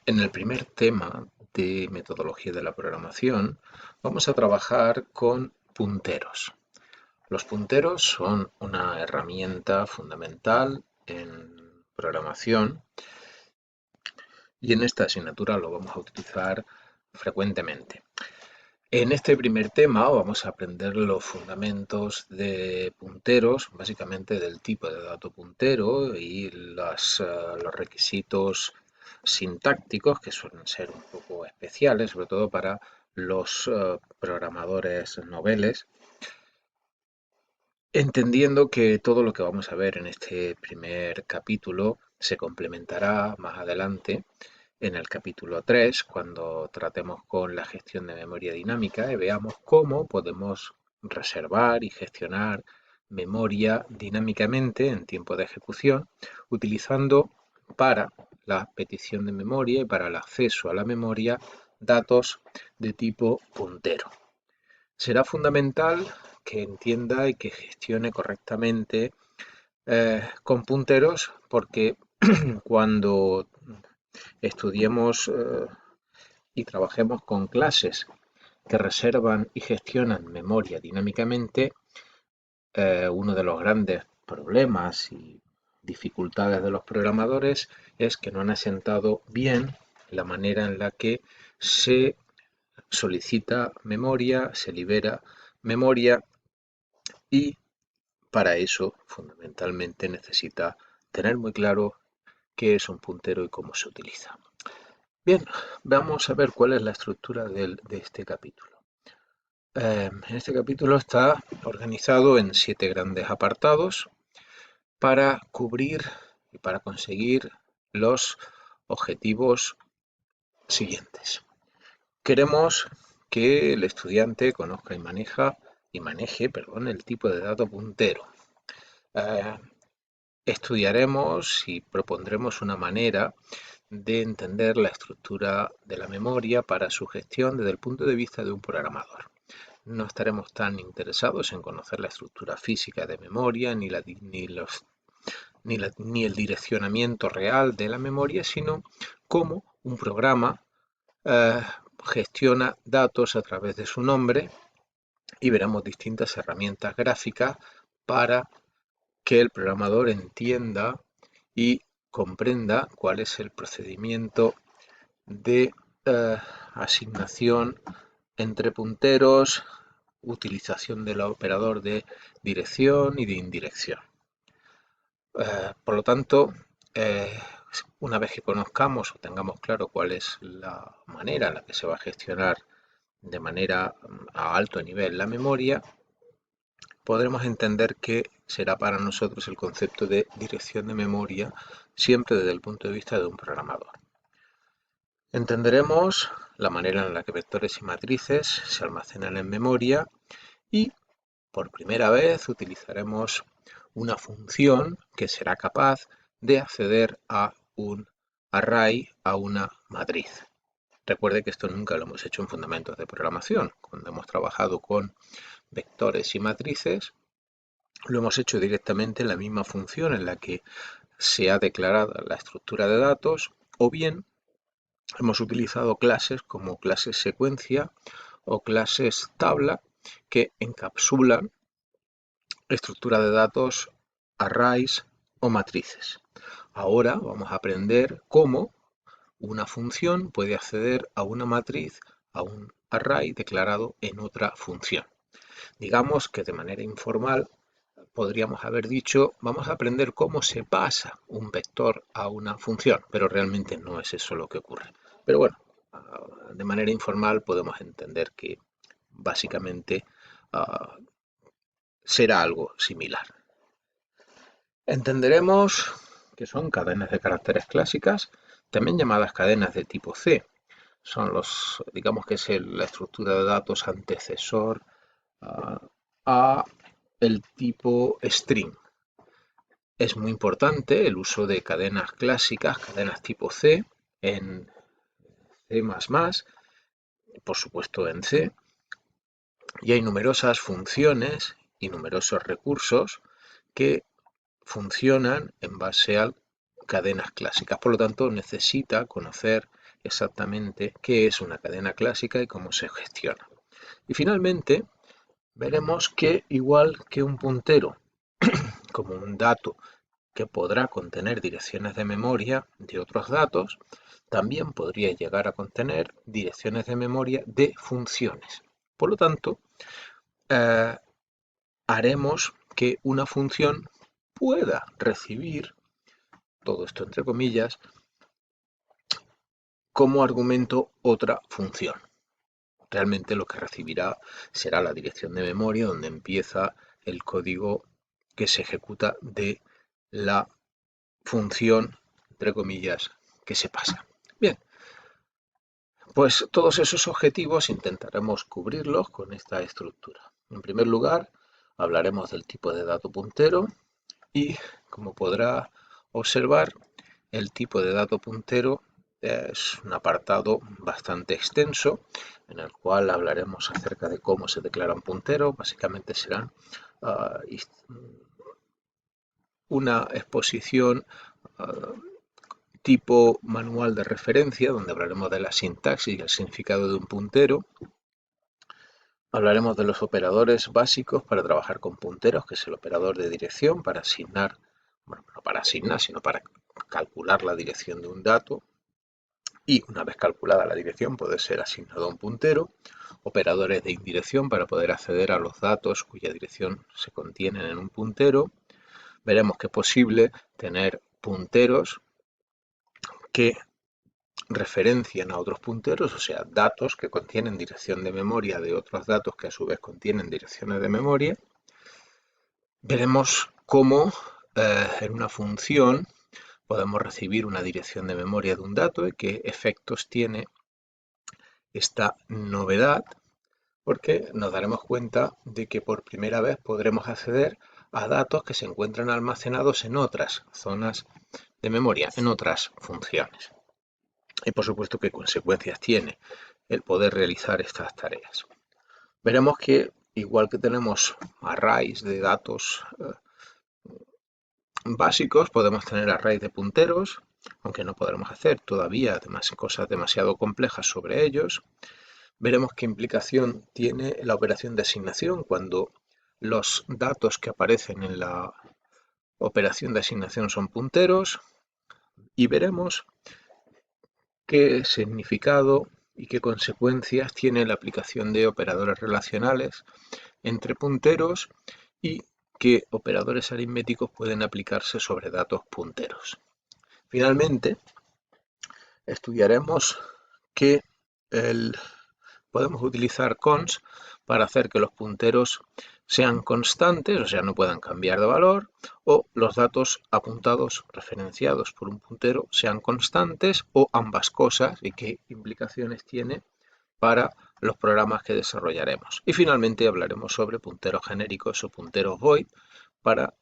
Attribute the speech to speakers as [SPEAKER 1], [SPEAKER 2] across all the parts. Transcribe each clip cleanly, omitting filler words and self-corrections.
[SPEAKER 1] En el primer tema de metodología de la programación, vamos a trabajar con punteros. Los punteros son una herramienta fundamental en programación y en esta asignatura lo vamos a utilizar frecuentemente. En este primer tema vamos a aprender los fundamentos de punteros, básicamente del tipo de dato puntero y los requisitos sintácticos que suelen ser un poco especiales, sobre todo para los programadores noveles, entendiendo que todo lo que vamos a ver en este primer capítulo se complementará más adelante en el capítulo 3, cuando tratemos con la gestión de memoria dinámica y veamos cómo podemos reservar y gestionar memoria dinámicamente en tiempo de ejecución, utilizando para la petición de memoria y para el acceso a la memoria datos de tipo puntero. Será fundamental que entienda y que gestione correctamente con punteros, porque cuando estudiemos y trabajemos con clases que reservan y gestionan memoria dinámicamente, uno de los grandes problemas y dificultades de los programadores es que no han asentado bien la manera en la que se solicita memoria, se libera memoria, y para eso fundamentalmente necesita tener muy claro qué es un puntero y cómo se utiliza. Bien, vamos a ver cuál es la estructura de este capítulo. En este capítulo está organizado en 7 grandes apartados para cubrir y para conseguir los objetivos siguientes. Queremos que el estudiante conozca y maneje, el tipo de dato puntero. Eh, Estudiaremos y propondremos una manera de entender la estructura de la memoria para su gestión desde el punto de vista de un programador. No estaremos tan interesados en conocer la estructura física de memoria ni el direccionamiento real de la memoria, sino cómo un programa eh, gestiona datos a través de su nombre, y veremos distintas herramientas gráficas para que el programador entienda y comprenda cuál es el procedimiento de asignación entre punteros, utilización del operador de dirección y de indirección. Por lo tanto, una vez que conozcamos o tengamos claro cuál es la manera en la que se va a gestionar de manera a alto nivel la memoria, podremos entender que será para nosotros el concepto de dirección de memoria siempre desde el punto de vista de un programador. Entenderemos la manera en la que vectores y matrices se almacenan en memoria y por primera vez utilizaremos una función que será capaz de acceder a un array, a una matriz. Recuerde que esto nunca lo hemos hecho en fundamentos de programación. Cuando hemos trabajado con vectores y matrices, lo hemos hecho directamente en la misma función en la que se ha declarado la estructura de datos, o bien hemos utilizado clases como clases secuencia o clases tabla que encapsulan estructura de datos, arrays o matrices. Ahora vamos a aprender cómo una función puede acceder a una matriz, a un array declarado en otra función. Digamos que de manera informal podríamos haber dicho, vamos a aprender cómo se pasa un vector a una función, pero realmente no es eso lo que ocurre. Pero bueno, de manera informal podemos entender que básicamente será algo similar. Entenderemos que son cadenas de caracteres clásicas, también llamadas cadenas de tipo C. Son digamos que es la estructura de datos antecesor a el tipo string. Es muy importante el uso de cadenas clásicas, cadenas tipo C, en C++, por supuesto en C, y hay numerosas funciones y numerosos recursos que funcionan en base a cadenas clásicas. Por lo tanto, necesita conocer exactamente qué es una cadena clásica y cómo se gestiona. Y finalmente veremos que igual que un puntero como un dato que podrá contener direcciones de memoria de otros datos, también podría llegar a contener direcciones de memoria de funciones. Por lo tanto, eh, haremos que una función pueda recibir, todo esto entre comillas, como argumento otra función. Realmente lo que recibirá será la dirección de memoria donde empieza el código que se ejecuta de la función, entre comillas, que se pasa. Bien, pues todos esos objetivos intentaremos cubrirlos con esta estructura. En primer lugar, hablaremos del tipo de dato puntero y, como podrá observar, el tipo de dato puntero es un apartado bastante extenso en el cual hablaremos acerca de cómo se declaran punteros. Básicamente serán una exposición tipo manual de referencia, donde hablaremos de la sintaxis y el significado de un puntero. Hablaremos de los operadores básicos para trabajar con punteros, que es el operador de dirección para asignar, bueno, no para asignar, sino para calcular la dirección de un dato. Y una vez calculada la dirección puede ser asignado a un puntero. Operadores de indirección para poder acceder a los datos cuya dirección se contienen en un puntero. Veremos que es posible tener punteros que referencian a otros punteros, o sea, datos que contienen dirección de memoria de otros datos que a su vez contienen direcciones de memoria. Veremos cómo en una función podemos recibir una dirección de memoria de un dato y qué efectos tiene esta novedad, porque nos daremos cuenta de que por primera vez podremos acceder a datos que se encuentran almacenados en otras zonas de memoria, en otras funciones. Y por supuesto qué consecuencias tiene el poder realizar estas tareas. Veremos que igual que tenemos arrays de datos básicos, podemos tener arrays de punteros, aunque no podremos hacer todavía cosas demasiado complejas sobre ellos. Veremos qué implicación tiene la operación de asignación cuando los datos que aparecen en la operación de asignación son punteros, y veremos qué significado y qué consecuencias tiene la aplicación de operadores relacionales entre punteros y qué operadores aritméticos pueden aplicarse sobre datos punteros. Finalmente, estudiaremos que podemos utilizar cons para hacer que los punteros sean constantes, o sea, no puedan cambiar de valor, o los datos apuntados, referenciados por un puntero, sean constantes, o ambas cosas, y qué implicaciones tiene para los programas que desarrollaremos. Y finalmente hablaremos sobre punteros genéricos o punteros void para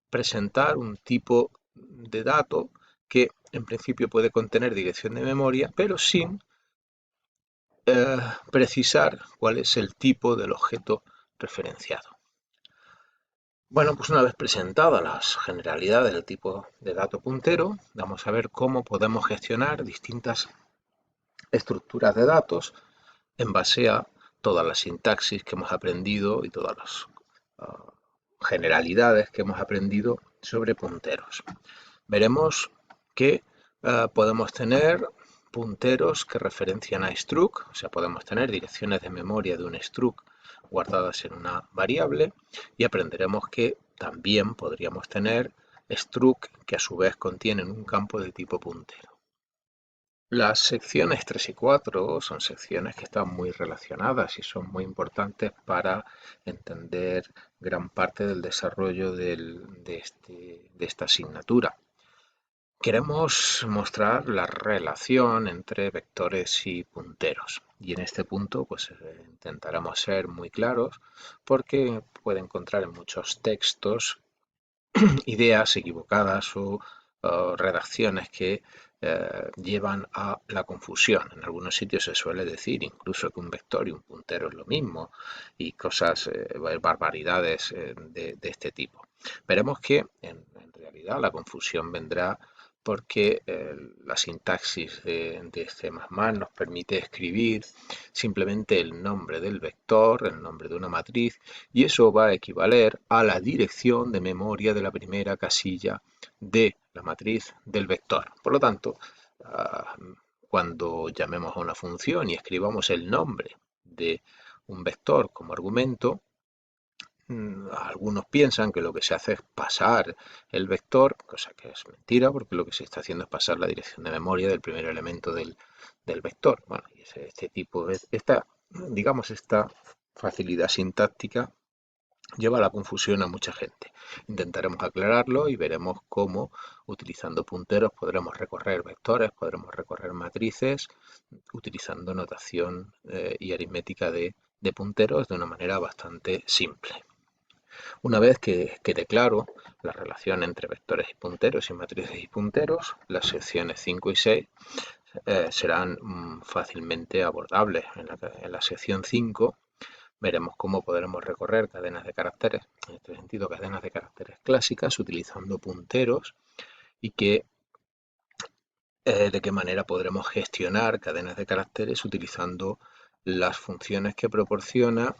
[SPEAKER 1] presentar un tipo de dato que en principio puede contener dirección de memoria, pero sin precisar cuál es el tipo del objeto referenciado. Bueno, pues una vez presentadas las generalidades del tipo de dato puntero, vamos a ver cómo podemos gestionar distintas estructuras de datos en base a toda la sintaxis que hemos aprendido y todas las generalidades que hemos aprendido sobre punteros. Veremos que podemos tener punteros que referencian a struct, o sea, podemos tener direcciones de memoria de un struct guardadas en una variable, y aprenderemos que también podríamos tener struct que a su vez contienen un campo de tipo puntero. Las secciones 3 y 4 son secciones que están muy relacionadas y son muy importantes para entender gran parte del desarrollo de esta asignatura. Queremos mostrar la relación entre vectores y punteros, y en este punto pues intentaremos ser muy claros porque puede encontrar en muchos textos ideas equivocadas o redacciones que llevan a la confusión. En algunos sitios se suele decir incluso que un vector y un puntero es lo mismo, y cosas, barbaridades de este tipo. Veremos que en realidad la confusión vendrá porque la sintaxis de C++ nos permite escribir simplemente el nombre del vector, el nombre de una matriz, y eso va a equivaler a la dirección de memoria de la primera casilla de la matriz del vector. Por lo tanto, cuando llamemos a una función y escribamos el nombre de un vector como argumento, algunos piensan que lo que se hace es pasar el vector, cosa que es mentira, porque lo que se está haciendo es pasar la dirección de memoria del primer elemento del vector. Bueno, y este tipo de, esta facilidad sintáctica lleva a la confusión a mucha gente. Intentaremos aclararlo y veremos cómo, utilizando punteros, podremos recorrer vectores, podremos recorrer matrices, utilizando notación y aritmética de punteros de una manera bastante simple. Una vez que quede claro la relación entre vectores y punteros y matrices y punteros, las secciones 5 y 6 serán fácilmente abordables. En la sección 5 veremos cómo podremos recorrer cadenas de caracteres, en este sentido cadenas de caracteres clásicas, utilizando punteros y de qué manera podremos gestionar cadenas de caracteres utilizando las funciones que proporciona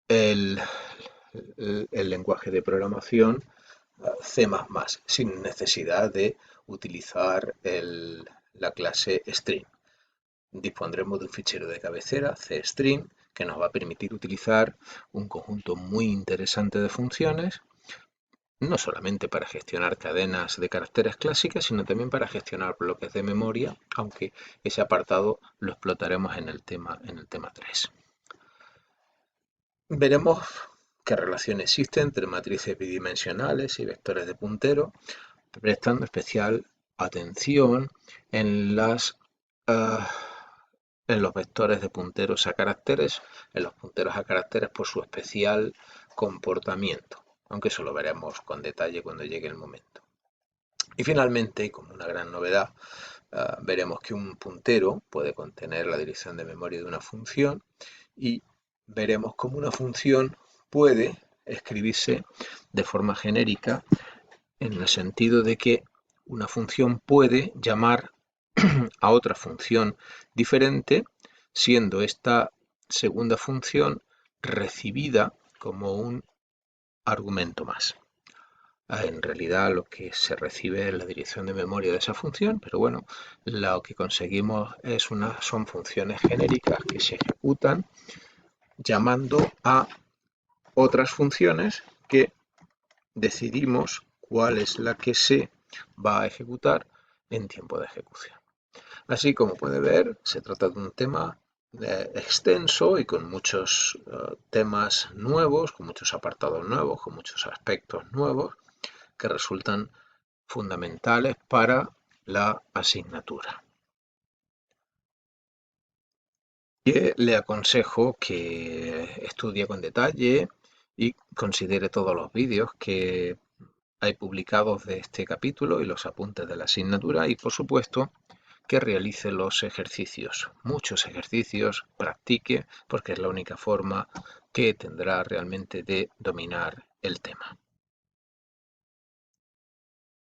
[SPEAKER 1] el lenguaje de programación C++, sin necesidad de utilizar la clase string. Dispondremos de un fichero de cabecera, CString, que nos va a permitir utilizar un conjunto muy interesante de funciones, no solamente para gestionar cadenas de caracteres clásicas, sino también para gestionar bloques de memoria, aunque ese apartado lo explotaremos en el tema 3. Veremos qué relación existe entre matrices bidimensionales y vectores de puntero, prestando especial atención en los vectores de punteros a caracteres, en los punteros a caracteres por su especial comportamiento, aunque eso lo veremos con detalle cuando llegue el momento. Y finalmente, como una gran novedad, veremos que un puntero puede contener la dirección de memoria de una función y veremos cómo una función puede escribirse de forma genérica en el sentido de que una función puede llamar a otra función diferente, siendo esta segunda función recibida como un argumento más. En realidad lo que se recibe es la dirección de memoria de esa función, pero bueno, lo que conseguimos son funciones genéricas que se ejecutan llamando a otras funciones que decidimos cuál es la que se va a ejecutar en tiempo de ejecución. Así como puede ver, se trata de un tema extenso y con muchos temas nuevos, con muchos apartados nuevos, con muchos aspectos nuevos que resultan fundamentales para la asignatura. Y le aconsejo que estudie con detalle y considere todos los vídeos que hay publicados de este capítulo y los apuntes de la asignatura y, por supuesto, que realice los ejercicios, muchos ejercicios, practique, porque es la única forma que tendrá realmente de dominar el tema.